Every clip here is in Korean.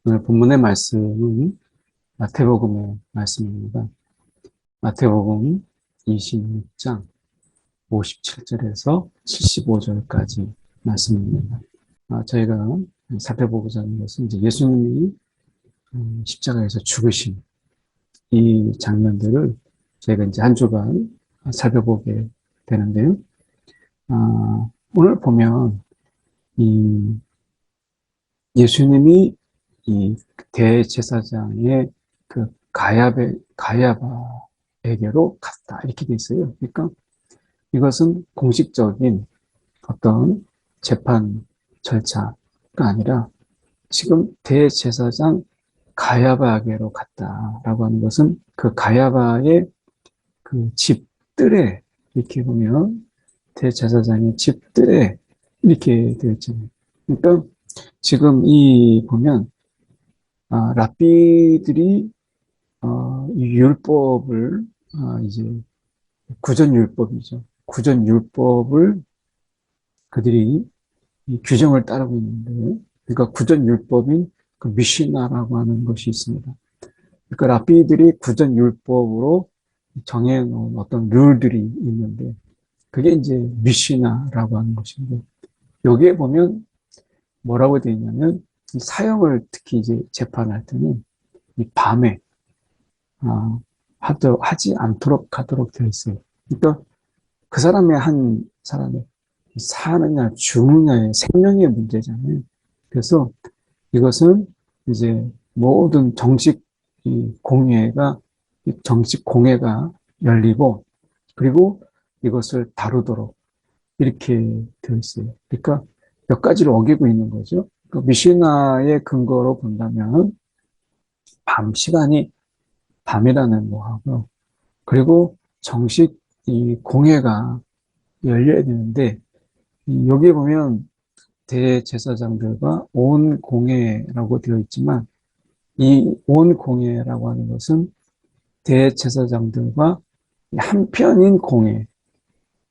오늘 본문의 말씀은 마태복음의 말씀입니다. 마태복음 26장 57절에서 75절까지 말씀입니다. 저희가 살펴보고자 하는 것은 이제 예수님이 십자가에서 죽으신 이 장면들을 저희가 이제 한 주간 살펴보게 되는데요. 오늘 보면 이 예수님이 이 대제사장의 그 가야바에게로 갔다 이렇게 돼 있어요. 그러니까 이것은 공식적인 어떤 재판 절차가 아니라 지금 대제사장 가야바에게로 갔다라고 하는 것은 그 가야바의 그 집들에 이렇게 보면 대제사장의 집들에 이렇게 되어 있잖아요. 그러니까 지금 이 보면 랍비들이 이 율법을 이제 구전율법이죠. 구전율법을 그들이 이 규정을 따르고 있는데, 그러니까 구전율법인 그 미시나라고 하는 것이 있습니다. 그러니까 랍비들이 구전율법으로 정해놓은 어떤 룰들이 있는데, 그게 이제 미시나라고 하는 것인데, 여기에 보면 뭐라고 되어 있냐면 사형을 특히 이제 재판할 때는 이 밤에 하지 않도록 하도록 되어 있어요. 그러니까 그 사람의 한 사람의 사느냐 죽느냐의 생명의 문제잖아요. 그래서 이것은 이제 모든 정식 정식 공회가 열리고 그리고 이것을 다루도록 이렇게 되어 있어요. 그러니까 몇 가지를 어기고 있는 거죠. 그러니까 미시나의 근거로 본다면 밤 시간이 밤이라는 거하고 그리고 정식 이 공회가 열려야 되는데 여기에 보면 대제사장들과 온 공회라고 되어 있지만 이 온 공회라고 하는 것은 대제사장들과 한편인 공회,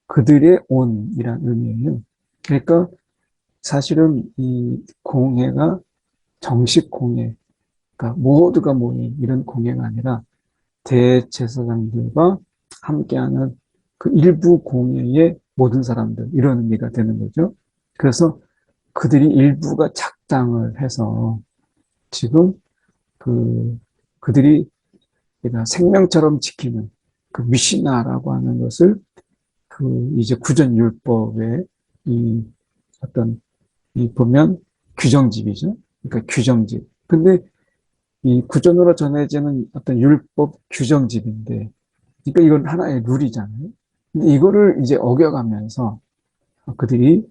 그들의 온이란 의미예요. 그러니까 사실은 이 공회가 정식 공회, 그러니까 모두가 모인 이런 공회가 아니라 대제사장들과 함께하는 그 일부 공회의 모든 사람들, 이런 의미가 되는 거죠. 그래서 그들이 일부가 작당을 해서 지금 그들이 생명처럼 지키는 그 미시나라고 하는 것을 이제 구전율법의 이 어떤 보면 규정집이죠. 그러니까 규정집. 근데 이 구전으로 전해지는 어떤 율법 규정집인데, 그러니까 이건 하나의 룰이잖아요. 근데 이거를 이제 어겨가면서 그들이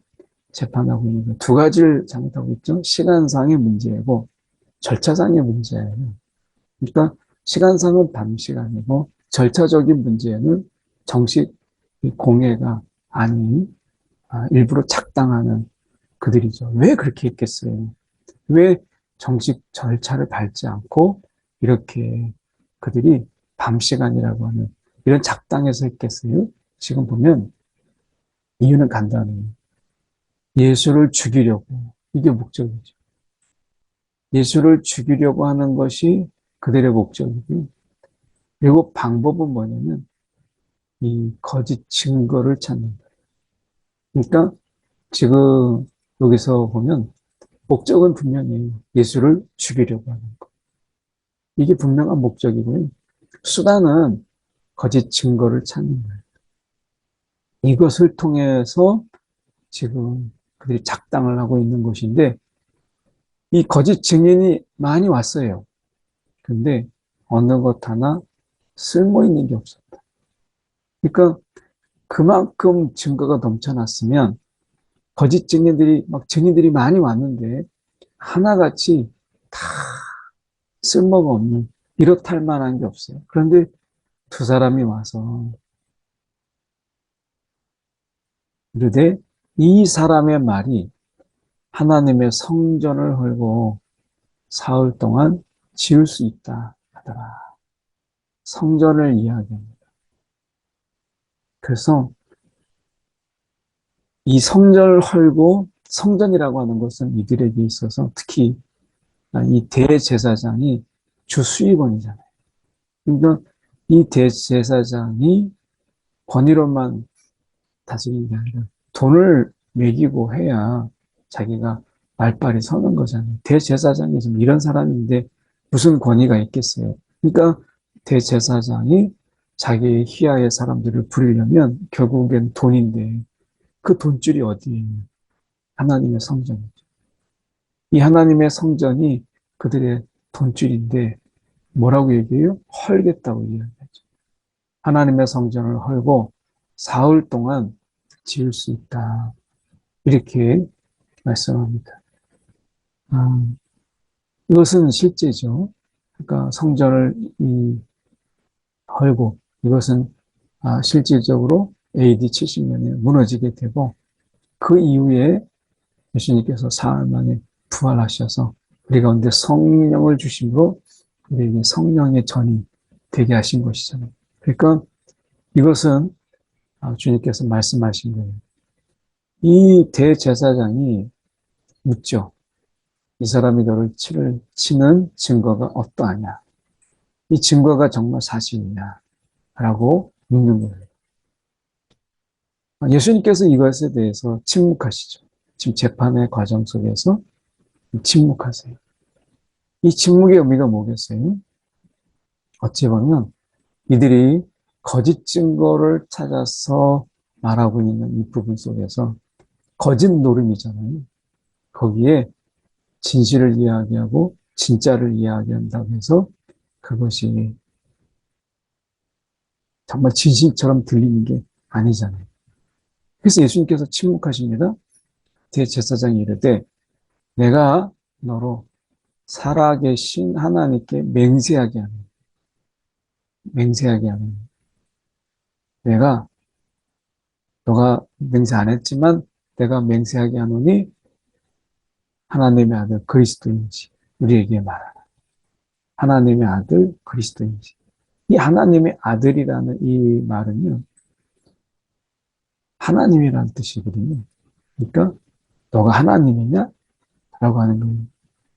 재판하고 있는 두 가지를 잘못하고 있죠. 시간상의 문제고 절차상의 문제예요. 그러니까 시간상은 밤 시간이고 절차적인 문제는 정식 공회가 아닌 일부러 착당하는 그들이죠. 왜 그렇게 했겠어요? 왜 정식 절차를 밟지 않고 이렇게 그들이 밤 시간이라고 하는 이런 작당에서 했겠어요? 지금 보면 이유는 간단해요. 예수를 죽이려고. 이게 목적이죠. 예수를 죽이려고 하는 것이 그들의 목적이고, 그리고 방법은 뭐냐면 이 거짓 증거를 찾는 거예요. 그러니까 지금 여기서 보면 목적은 분명히 예수를 죽이려고 하는 것. 이게 분명한 목적이고요. 수단은 거짓 증거를 찾는 거예요. 이것을 통해서 지금 그들이 작당을 하고 있는 것인데 이 거짓 증인이 많이 왔어요. 근데 어느 것 하나 쓸모 있는 게 없었다. 그러니까 그만큼 증거가 넘쳐났으면 거짓 증인들이 많이 왔는데 하나같이 다 쓸모가 없는 이렇다 할 만한 게 없어요. 그런데 두 사람이 와서 이르되 이 사람의 말이 하나님의 성전을 헐고 사흘 동안 지을 수 있다 하더라. 성전을 이야기합니다. 그래서 이 성전을 헐고 성전이라고 하는 것은 이들에게 있어서 특히 이 대제사장이 주 수익원이잖아요. 그러니까 이 대제사장이 권위로만 다스리는 게 아니라 돈을 매기고 해야 자기가 말빨이 서는 거잖아요. 대제사장이 좀 이런 사람인데 무슨 권위가 있겠어요. 그러니까 대제사장이 자기의 희하의 사람들을 부리려면 결국엔 돈인데 그 돈줄이 어디에 있냐? 하나님의 성전이죠. 이 하나님의 성전이 그들의 돈줄인데 뭐라고 얘기해요? 헐겠다고 얘기하죠. 하나님의 성전을 헐고 사흘 동안 지을 수 있다. 이렇게 말씀합니다. 이것은 실제죠. 그러니까 성전을 헐고 이것은 실질적으로 AD 70년에 무너지게 되고 그 이후에 예수님께서 사흘 만에 부활하셔서 우리 가운데 성령을 주심으로 우리에게 성령의 전이 되게 하신 것이잖아요. 그러니까 이것은 주님께서 말씀하신 거예요. 이 대제사장이 묻죠. 이 사람이 너를 치는 증거가 어떠하냐? 이 증거가 정말 사실이냐? 라고 묻는 거예요. 예수님께서 이것에 대해서 침묵하시죠. 지금 재판의 과정 속에서 침묵하세요. 이 침묵의 의미가 뭐겠어요? 어찌 보면 이들이 거짓 증거를 찾아서 말하고 있는 이 부분 속에서 거짓 노름이잖아요. 거기에 진실을 이야기하고 진짜를 이야기한다고 해서 그것이 정말 진실처럼 들리는 게 아니잖아요. 그래서 예수님께서 침묵하십니다. 대제사장이 이르되 내가 너로 살아계신 하나님께 맹세하게 하는 내가 너가 맹세 안 했지만 내가 맹세하게 하노니 하나님의 아들 그리스도인지 우리에게 말하라. 하나님의 아들 그리스도인지. 이 하나님의 아들이라는 이 말은요. 하나님이라는 뜻이거든요. 그러니까 너가 하나님이냐? 라고 하는 거예요.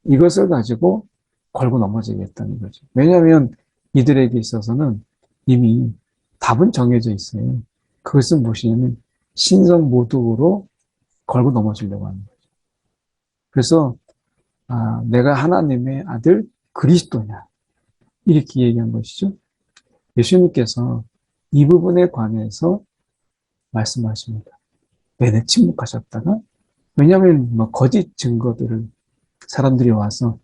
이것을 가지고 걸고 넘어지겠다는 거죠. 왜냐하면 이들에게 있어서는 이미 답은 정해져 있어요. 그것은 무엇이냐면 신성모독으로 걸고 넘어지려고 하는 거죠. 그래서 내가 하나님의 아들 그리스도냐 이렇게 얘기한 것이죠. 예수님께서 이 부분에 관해서 말씀하십니다. 내내 침묵하셨다가 왜냐하면 뭐 거짓 증거들을 사람들이 와서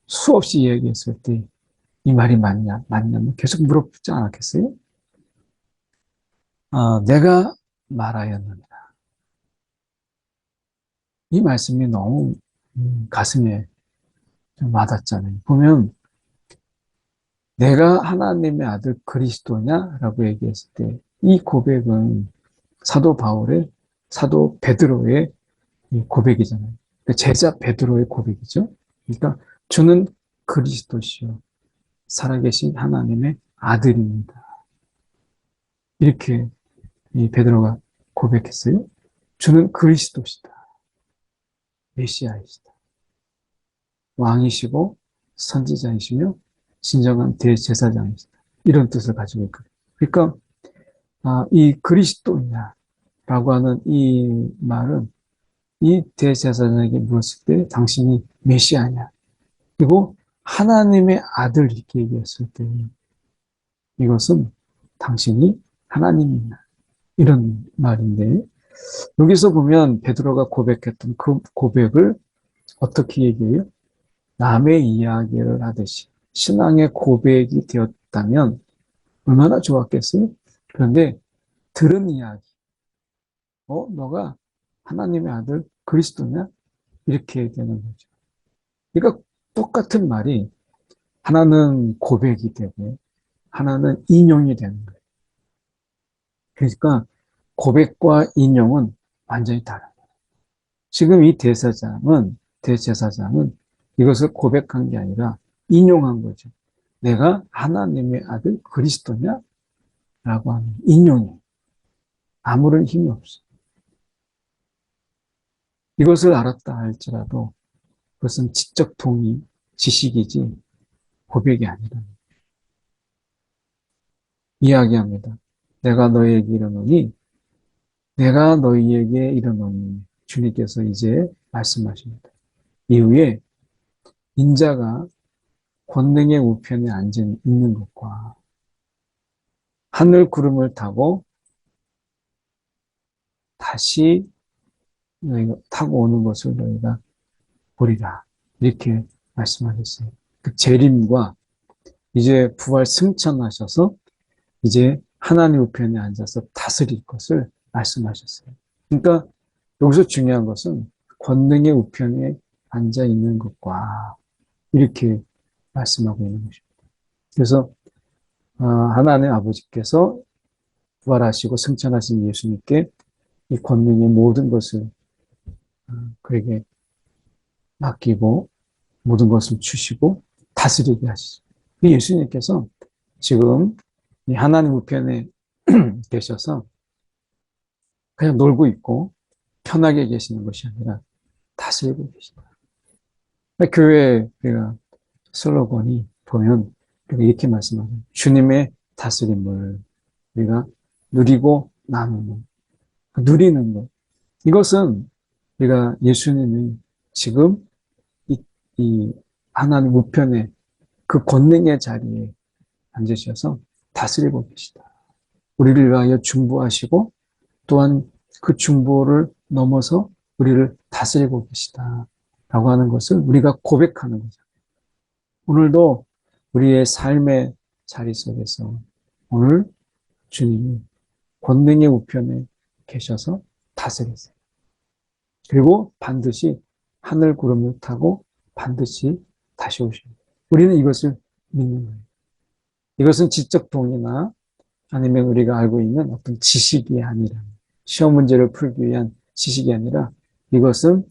수없이 이야기했을 때 이 말이 맞냐 뭐 계속 물어보지 않았겠어요? 내가 말하였느니라. 이 말씀이 너무 가슴에 좀 와닿잖아요. 보면 내가 하나님의 아들 그리스도냐라고 얘기했을 때 이 고백은 사도 바울의 사도 베드로의 고백이잖아요. 제자 베드로의 고백이죠. 그러니까 주는 그리스도시요 살아계신 하나님의 아들입니다. 이렇게 이 베드로가 고백했어요. 주는 그리스도시다. 메시아이시다. 왕이시고 선지자이시며 진정한 대제사장이시다. 이런 뜻을 가지고 있거든요. 그러니까 이 그리스도냐라고 하는 이 말은 이 대제사장에게 물었을 때 당신이 메시아냐 그리고 하나님의 아들 이렇게 얘기했을 때 이것은 당신이 하나님이냐 이런 말인데 여기서 보면 베드로가 고백했던 그 고백을 어떻게 얘기해요? 남의 이야기를 하듯이 신앙의 고백이 되었다면 얼마나 좋았겠어요? 그런데 들은 이야기, 너가 하나님의 아들 그리스도냐? 이렇게 되는 거죠. 그러니까 똑같은 말이 하나는 고백이 되고 하나는 인용이 되는 거예요. 그러니까 고백과 인용은 완전히 다른 거예요. 지금 이 대제사장은 이것을 고백한 게 아니라 인용한 거죠. 내가 하나님의 아들 그리스도냐? 라고 하는 인용이 아무런 힘이 없어. 이것을 알았다 할지라도 그것은 지적 동의, 지식이지 고백이 아니라 이야기합니다. 내가 너희에게 이르노니 내가 너희에게 이르노니 주님께서 이제 말씀하십니다. 이후에 인자가 권능의 우편에 앉아 있는 것과 하늘 구름을 타고 다시 너희가 타고 오는 것을 너희가 보리라. 이렇게 말씀하셨어요. 그 재림과 이제 부활 승천하셔서 이제 하나님 우편에 앉아서 다스릴 것을 말씀하셨어요. 그러니까 여기서 중요한 것은 권능의 우편에 앉아 있는 것과 이렇게 말씀하고 있는 것입니다. 그래서 하나님 아버지께서 부활하시고 승천하신 예수님께 이 권능의 모든 것을 그에게 맡기고 모든 것을 주시고 다스리게 하시죠. 예수님께서 지금 이 하나님 우편에 계셔서 그냥 놀고 있고 편하게 계시는 것이 아니라 다스리고 계신다. 교회 우리가 슬로건이 보면 이렇게 말씀하죠. 주님의 다스림을 우리가 누리고 나누는 누리는 것. 이것은 우리가 예수님이 지금 이 하나님 우편에 그 권능의 자리에 앉으셔서 다스리고 계시다. 우리를 위하여 중보하시고 또한 그 중보를 넘어서 우리를 다스리고 계시다. 라고 하는 것을 우리가 고백하는 거죠. 오늘도 우리의 삶의 자리 속에서 오늘 주님이 권능의 우편에 계셔서 다스리세요. 그리고 반드시 하늘 구름을 타고 반드시 다시 오십니다. 우리는 이것을 믿는 거예요. 이것은 지적 동의나 아니면 우리가 알고 있는 어떤 지식이 아니라 시험 문제를 풀기 위한 지식이 아니라 이것은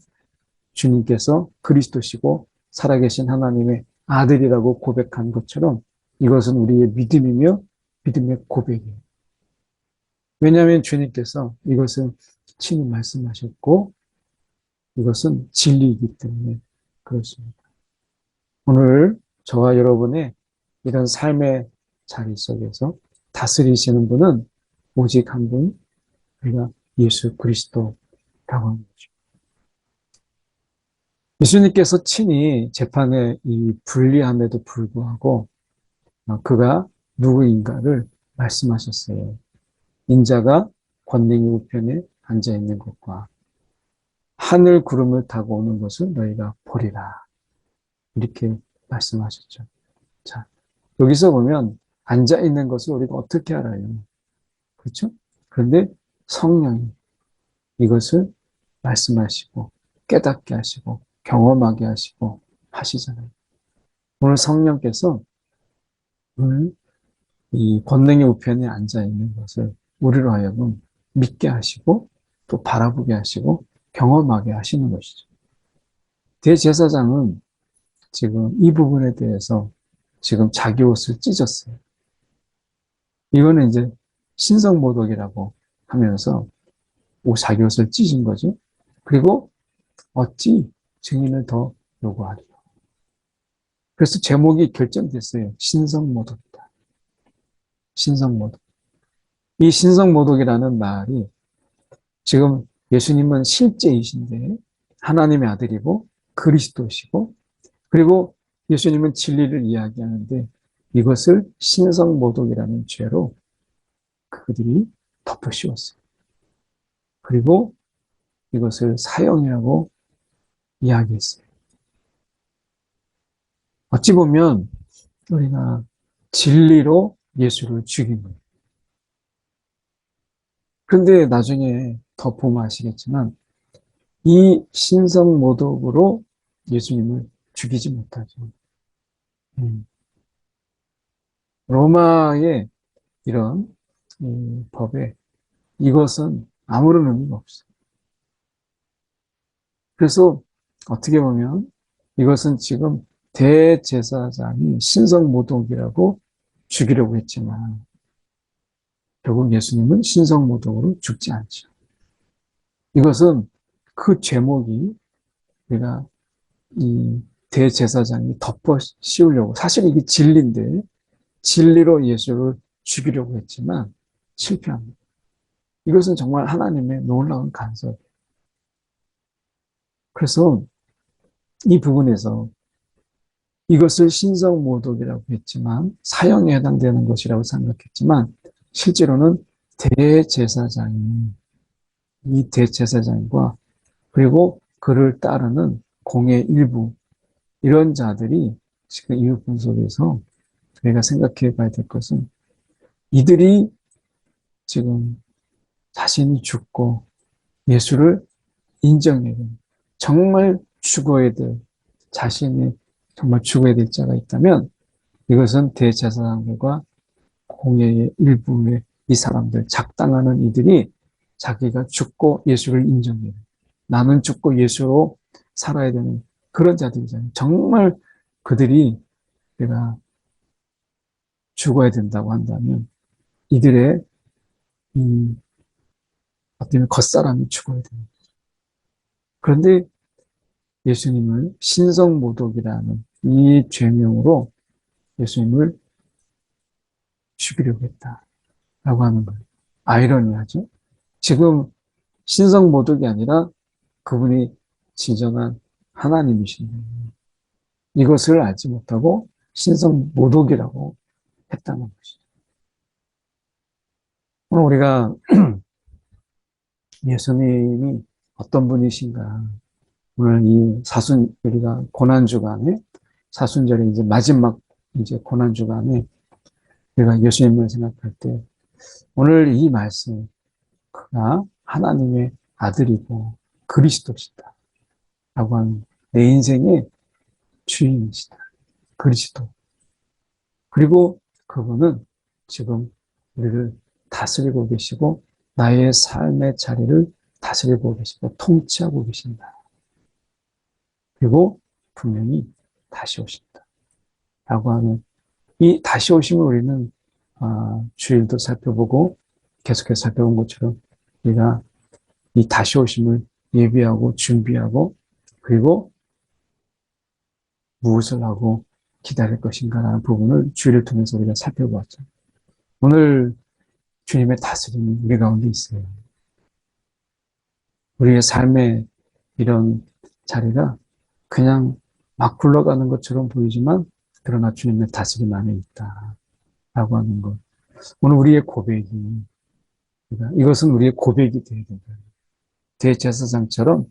주님께서 그리스도시고 살아계신 하나님의 아들이라고 고백한 것처럼 이것은 우리의 믿음이며 믿음의 고백이에요. 왜냐하면 주님께서 이것은 친히 말씀하셨고 이것은 진리이기 때문에 그렇습니다. 오늘 저와 여러분의 이런 삶의 자리 속에서 다스리시는 분은 오직 한 분, 우리가 예수 그리스도라고 하는 거죠. 예수님께서 친히 재판의 이 불리함에도 불구하고 그가 누구인가를 말씀하셨어요. 인자가 권능의 우편에 앉아있는 것과 하늘 구름을 타고 오는 것을 너희가 보리라. 이렇게 말씀하셨죠. 자, 여기서 보면 앉아있는 것을 우리가 어떻게 알아요? 그렇죠? 그런데 성령이 이것을 말씀하시고 깨닫게 하시고 경험하게 하시고 하시잖아요. 오늘 성령께서 오늘 이 권능의 우편에 앉아있는 것을 우리로 하여금 믿게 하시고 또 바라보게 하시고 경험하게 하시는 것이죠. 대제사장은 지금 이 부분에 대해서 지금 자기 옷을 찢었어요. 이거는 이제 신성모독이라고 하면서 자기 옷을 찢은 거죠. 그리고 어찌 증인을 더 요구하리요. 그래서 제목이 결정됐어요. 신성모독이다. 신성모독. 이 신성모독이라는 말이 지금 예수님은 실제이신데 하나님의 아들이고 그리스도시고 그리고 예수님은 진리를 이야기하는데 이것을 신성모독이라는 죄로 그들이 덮어씌웠어요. 그리고 이것을 사형이라고 이야기했어요. 어찌 보면 우리가 진리로 예수를 죽인 거예요. 그런데 나중에 더 보면 아시겠지만 이 신성모독으로 예수님을 죽이지 못하죠. 로마의 이런 법에 이것은 아무런 의미가 없어요. 그래서 어떻게 보면 이것은 지금 대제사장이 신성모독이라고 죽이려고 했지만 결국 예수님은 신성모독으로 죽지 않죠. 이것은 그 제목이 우리가 이 대제사장이 덮어 씌우려고, 사실 이게 진리인데 진리로 예수를 죽이려고 했지만 실패합니다. 이것은 정말 하나님의 놀라운 간섭. 그래서 이 부분에서 이것을 신성모독이라고 했지만 사형에 해당되는 것이라고 생각했지만 실제로는 대제사장이 이 대제사장과 그리고 그를 따르는 공의 일부 이런 자들이 지금 이 부분 속에서 저희가 생각해 봐야 될 것은 이들이 지금 자신이 죽고 예수를 인정해야 돼. 정말 죽어야 될 자신이 정말 죽어야 될 자가 있다면 이것은 대제사장들과 공회의 일부의 이 사람들 작당하는 이들이 자기가 죽고 예수를 인정해요. 나는 죽고 예수로 살아야 되는 그런 자들이잖아요. 정말 그들이 내가 죽어야 된다고 한다면 이들의 어떤 겉사람이 죽어야 됩니다. 그런데 예수님을 신성모독이라는 이 죄명으로 예수님을 죽이려고 했다라고 하는 거예요. 아이러니하죠. 지금 신성모독이 아니라 그분이 진정한 하나님이신데 이것을 알지 못하고 신성모독이라고 했다는 것이죠. 오늘 우리가 예수님이 어떤 분이신가 오늘 이 우리가 고난주간에 사순절이 이제 마지막 이제 고난주간에 우리가 예수님을 생각할 때 오늘 이 말씀 그가 하나님의 아들이고 그리스도시다 라고 하는 내 인생의 주인이시다. 그리스도. 그리고 그분은 지금 우리를 다스리고 계시고 나의 삶의 자리를 다스리고 계시고 통치하고 계신다. 그리고 분명히 다시 오신다. 라고 하는 이 다시 오심을 우리는 주일도 살펴보고 계속해서 살펴본 것처럼 우리가 이 다시 오심을 예비하고 준비하고 그리고 무엇을 하고 기다릴 것인가라는 부분을 주일을 통해서 우리가 살펴보았죠. 오늘 주님의 다스림이 우리 가운데 있어요. 우리의 삶의 이런 자리가 그냥 막 굴러가는 것처럼 보이지만 그러나 주님의 다스림 안에 있다라고 하는 것. 오늘 우리의 고백이 이것은 우리의 고백이 되어야 된다. 대제사장처럼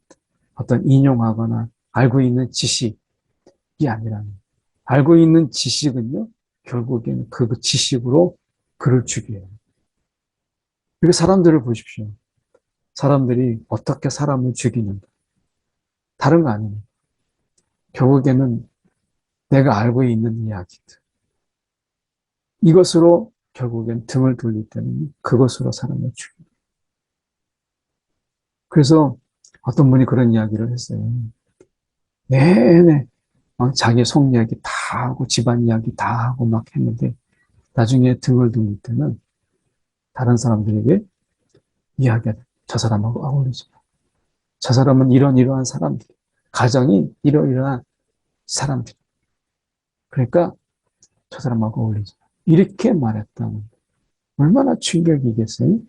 어떤 인용하거나 알고 있는 지식이 아니라 알고 있는 지식은요 결국에는 그 지식으로 그를 죽여요. 그리고 사람들을 보십시오. 사람들이 어떻게 사람을 죽이는가. 다른 거 아닙니다. 결국에는 내가 알고 있는 이야기들. 이것으로 결국엔 등을 돌릴 때는 그것으로 사람을 죽여요. 그래서 어떤 분이 그런 이야기를 했어요. 내내 자기 속 이야기 다 하고 집안 이야기 다 하고 막 했는데 나중에 등을 돌릴 때는 다른 사람들에게 이야기하다. 저 사람하고 어울리지 마. 저 사람은 이러한 사람들. 가정이 이러이러한 사람들. 그러니까 저 사람하고 어울리지 마. 이렇게 말했다는 얼마나 충격이겠어요?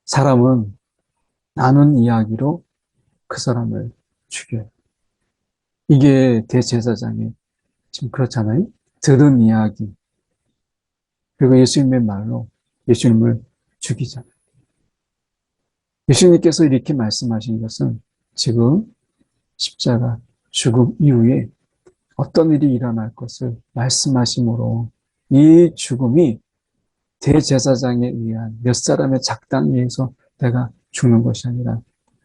사람은 나눈 이야기로 그 사람을 죽여요. 이게 대제사장의 지금 그렇잖아요. 들은 이야기. 그리고 예수님의 말로 예수님을 죽이잖아요. 예수님께서 이렇게 말씀하신 것은 지금 십자가 죽음 이후에 어떤 일이 일어날 것을 말씀하심으로 이 죽음이 대제사장에 의한 몇 사람의 작당에 의해서 내가 죽는 것이 아니라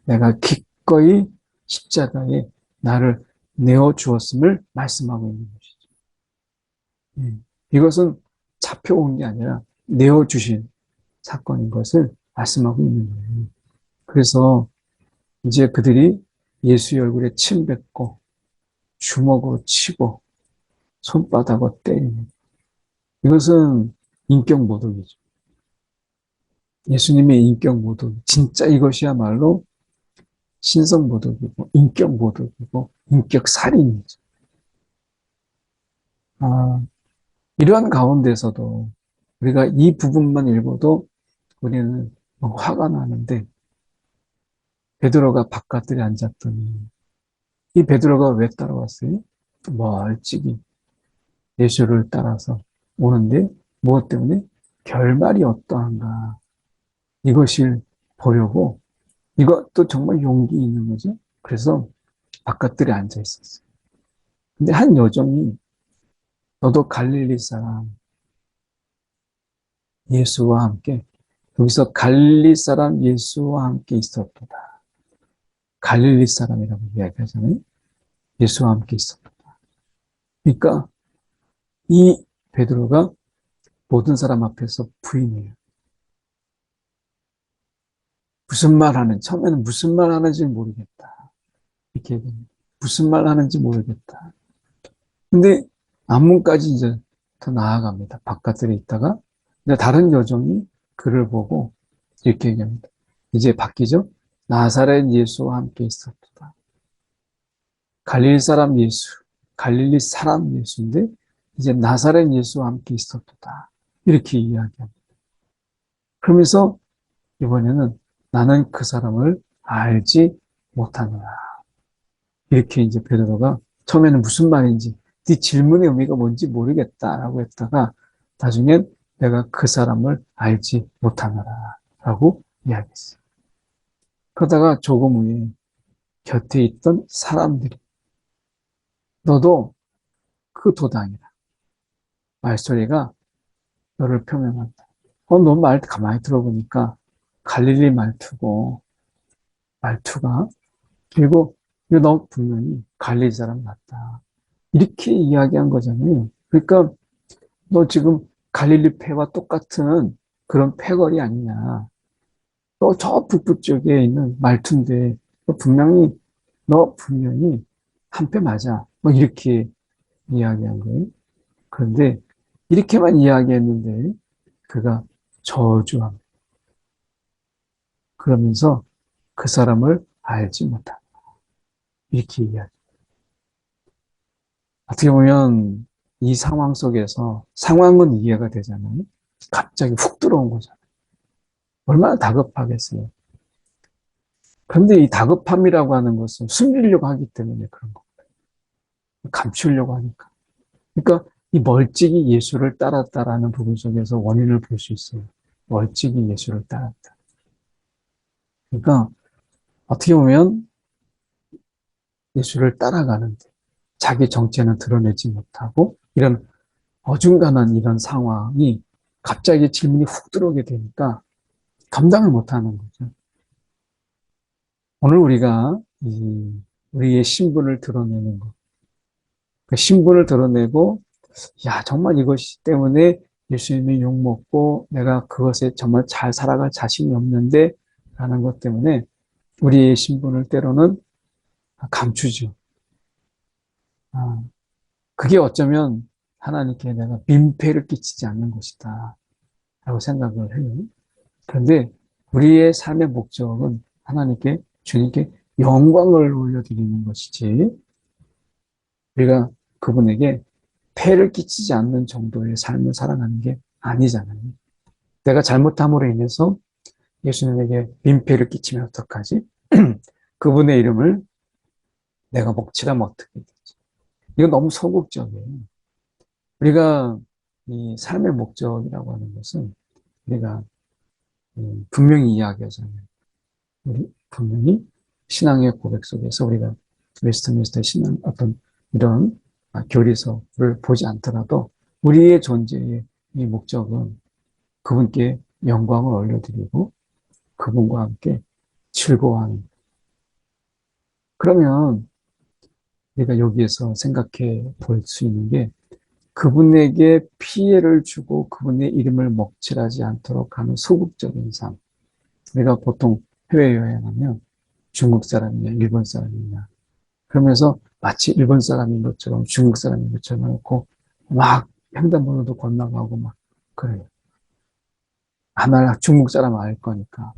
내가 기꺼이 십자가에 나를 내어주었음을 말씀하고 있는 것이죠. 이것은 잡혀온 게 아니라 내어주신 사건인 것을 말씀하고 있는 거예요. 그래서 이제 그들이 예수의 얼굴에 침 뱉고 주먹으로 치고 손바닥으로 때리는 이것은 인격 모독이죠. 예수님의 인격 모독. 진짜 이것이야말로 신성모독이고, 인격모독이고, 인격살인이죠. 아, 이러한 가운데서도 우리가 이 부분만 읽어도 우리는 화가 나는데 베드로가 바깥들에 앉았더니 이 베드로가 왜 따라왔어요? 멀찍이 예수를 따라서 오는데 무엇 때문에? 결말이 어떠한가 이것을 보려고 이것도 정말 용기 있는 거죠. 그래서 바깥들에 앉아 있었어요. 근데 한 여종이 너도 갈릴리 사람 예수와 함께 여기서 갈릴리 사람 예수와 함께 있었도다. 갈릴리 사람이라고 이야기하잖아요. 예수와 함께 있었다. 그러니까 이 베드로가 모든 사람 앞에서 부인해요. 무슨 말 하는, 처음에는 무슨 말 하는지 모르겠다. 이렇게 얘기합니다. 무슨 말 하는지 모르겠다. 근데 앞문까지 이제 더 나아갑니다. 바깥들에 있다가 이제 다른 여종이 그를 보고 이렇게 얘기합니다. 이제 바뀌죠? 나사렛 예수와 함께 있었다. 갈릴리 사람 예수, 갈릴리 사람 예수인데 이제 나사렛 예수와 함께 있었다. 이렇게 이야기합니다. 그러면서 이번에는 나는 그 사람을 알지 못하노라. 이렇게 이제 베드로가 처음에는 무슨 말인지 네 질문의 의미가 뭔지 모르겠다라고 했다가 나중엔 내가 그 사람을 알지 못하노라 라고 이야기했어요. 그러다가 조금 후에 곁에 있던 사람들이 너도 그 도당이라 말소리가 너를 표명한다. 너 말 가만히 들어보니까 갈릴리 말투고 말투가 그리고 이거 너 분명히 갈릴리 사람 같다. 이렇게 이야기한 거잖아요. 그러니까 너 지금 갈릴리 패와 똑같은 그런 패거리 아니냐. 너 저 북부 쪽에 있는 말투인데 너 분명히 한 패 맞아. 뭐 이렇게 이야기한 거예요. 그런데 이렇게만 이야기했는데 그가 저주합니다. 그러면서 그 사람을 알지 못한다. 이렇게 이야기. 어떻게 보면 이 상황 속에서 상황은 이해가 되잖아요. 갑자기 훅 들어온 거잖아요. 얼마나 다급하겠어요. 그런데 이 다급함이라고 하는 것은 숨기려고 하기 때문에 그런 거. 감추려고 하니까. 그러니까 이 멀찍이 예수를 따랐다라는 부분 속에서 원인을 볼 수 있어요. 멀찍이 예수를 따랐다. 그러니까 어떻게 보면 예수를 따라가는데 자기 정체는 드러내지 못하고 이런 어중간한 이런 상황이 갑자기 질문이 훅 들어오게 되니까 감당을 못하는 거죠. 오늘 우리가 우리의 신분을 드러내는 것, 그 신분을 드러내고 야 정말 이것 때문에 예수님이 욕먹고 내가 그것에 정말 잘 살아갈 자신이 없는데 라는 것 때문에 우리의 신분을 때로는 감추죠. 그게 어쩌면 하나님께 내가 민폐를 끼치지 않는 것이다 라고 생각을 해요. 그런데 우리의 삶의 목적은 하나님께 주님께 영광을 올려드리는 것이지 우리가 그분에게 폐를 끼치지 않는 정도의 삶을 살아가는 게 아니잖아요. 내가 잘못함으로 인해서 예수님에게 민폐를 끼치면 어떡하지? 그분의 이름을 내가 먹칠하면 어떻게 되지? 이건 너무 소극적이에요. 우리가 이 삶의 목적이라고 하는 것은 우리가 분명히 이야기하잖아요. 우리 분명히 신앙의 고백 속에서 우리가 웨스트민스터 신앙 어떤 이런 교리서를 보지 않더라도 우리의 존재의 이 목적은 그분께 영광을 올려드리고 그분과 함께 즐거워하는. 그러면 우리가 여기에서 생각해 볼 수 있는 게 그분에게 피해를 주고 그분의 이름을 먹칠하지 않도록 하는 소극적인 삶. 우리가 보통 해외여행하면 중국 사람이냐 일본 사람이냐 그러면서 마치 일본 사람인 것처럼 중국 사람인 것처럼 해놓고 막 횡단보도도 건너가고 막 그래요. 아마 중국 사람 알 거니까.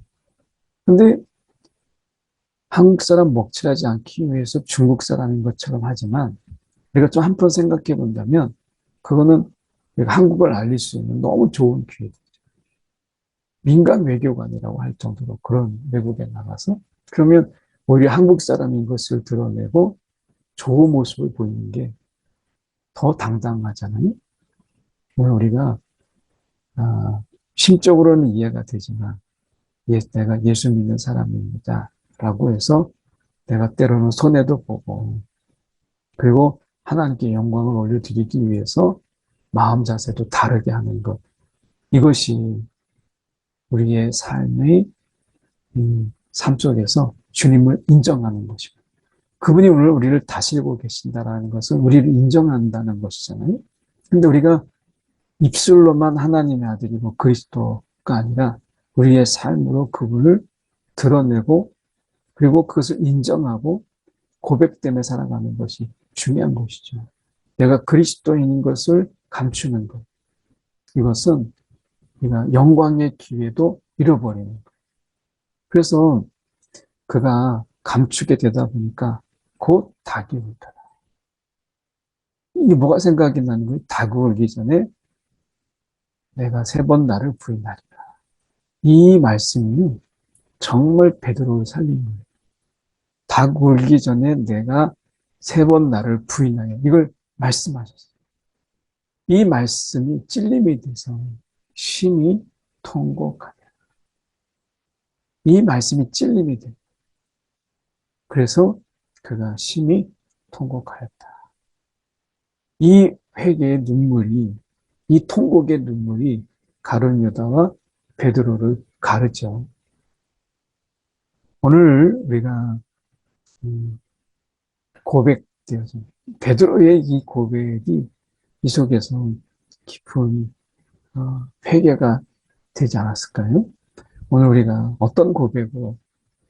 근데 한국 사람 먹칠하지 않기 위해서 중국 사람인 것처럼 하지만 우리가 좀 한번 생각해 본다면 그거는 우리가 한국을 알릴 수 있는 너무 좋은 기회. 민간 외교관이라고 할 정도로 그런 외국에 나가서 그러면 오히려 한국 사람인 것을 드러내고 좋은 모습을 보이는 게 더 당당하잖아요. 오늘 우리가 심적으로는 이해가 되지만 내가 예수 믿는 사람입니다 라고 해서 내가 때로는 손해도 보고 그리고 하나님께 영광을 올려드리기 위해서 마음 자세도 다르게 하는 것. 이것이 우리의 삶의 삶 속에서 주님을 인정하는 것입니다. 그분이 오늘 우리를 다스리고 계신다는 것은 우리를 인정한다는 것이잖아요. 근데 우리가 입술로만 하나님의 아들이고 그리스도가 아니라 우리의 삶으로 그분을 드러내고 그리고 그것을 인정하고 고백 때문에 살아가는 것이 중요한 것이죠. 내가 그리스도인인 것을 감추는 것. 이것은 우리가 영광의 기회도 잃어버리는 거예요. 그래서 그가 감추게 되다 보니까 곧 닭이 울더라. 이게 뭐가 생각이 나는 거예요? 닭이 울기 전에 내가 3번 나를 부인하리라. 이 말씀이 정말 베드로를 살린 거예요. 닭 울기 전에 내가 3번 나를 부인하여 이걸 말씀하셨어요. 이 말씀이 찔림이 돼서 심히 통곡하니라. 이 말씀이 찔림이 돼. 그래서 그가 심히 통곡하였다. 이 회개의 눈물이, 이 통곡의 눈물이 가룟 유다와 베드로를 가르죠. 오늘 우리가 고백되어서 베드로의 이 고백이 이 속에서 깊은 회개가 되지 않았을까요? 오늘 우리가 어떤 고백으로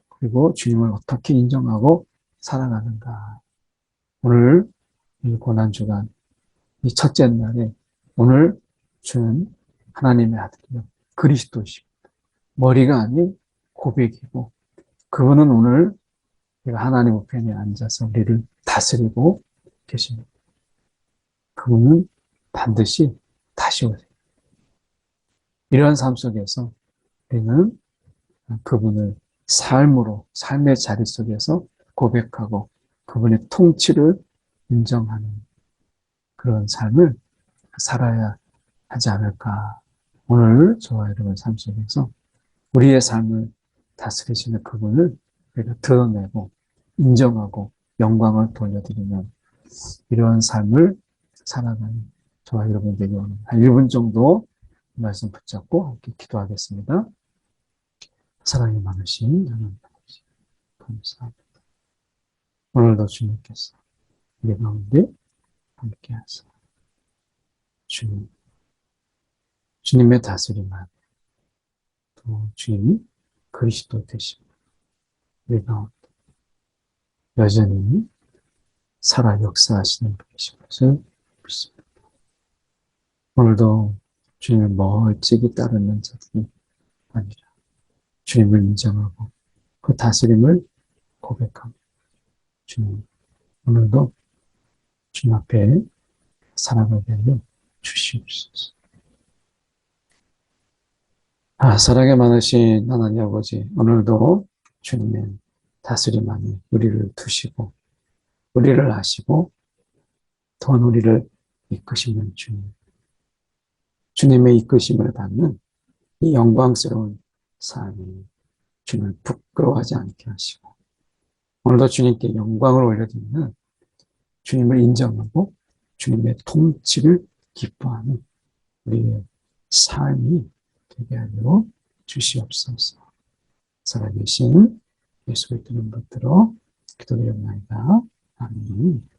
그리고 주님을 어떻게 인정하고 살아가는가. 오늘 이 고난주간 이 첫째 날에 오늘 주는 하나님의 아들이요 그리스도시고 머리가 아닌 고백이고 그분은 오늘 하나님 우편에 앉아서 우리를 다스리고 계십니다. 그분은 반드시 다시 오세요. 이러한 삶 속에서 우리는 그분을 삶으로 삶의 자리 속에서 고백하고 그분의 통치를 인정하는 그런 삶을 살아야 하지 않을까. 오늘 저와 여러분 삶 속에서 우리의 삶을 다스리시는 그분을 우리가 드러내고 인정하고 영광을 돌려드리는 이러한 삶을 살아가는 저와 여러분 되기 원합니다. 한 1분 정도 말씀 붙잡고 함께 기도하겠습니다. 사랑이 많으신 하나님 아버지 감사합니다. 오늘도 주님께서 우리 가운데 함께하사 주님의 다스림 안에 또 주님이 그리스도 되시고 우리 가운데 여전히 살아 역사하시는 분이신 것을 믿습니다. 오늘도 주님을 멀찍이 따르는 자들이 아니라 주님을 인정하고 그 다스림을 고백하고 주님 오늘도 주님 앞에 살아가게 하여 주시옵소서. 사랑에 많으신 하나님 아버지 오늘도 주님의 다스림 안에 우리를 두시고 우리를 아시고 또한 우리를 이끄시는 주님 주님의 이끄심을 받는 이 영광스러운 삶이 주님을 부끄러워하지 않게 하시고 오늘도 주님께 영광을 올려드리는 주님을 인정하고 주님의 통치를 기뻐하는 우리의 삶이 되게 하여 주시옵소서. 살아계신 예수 그리스도의 이름으로 기도드리옵나이다. 아멘.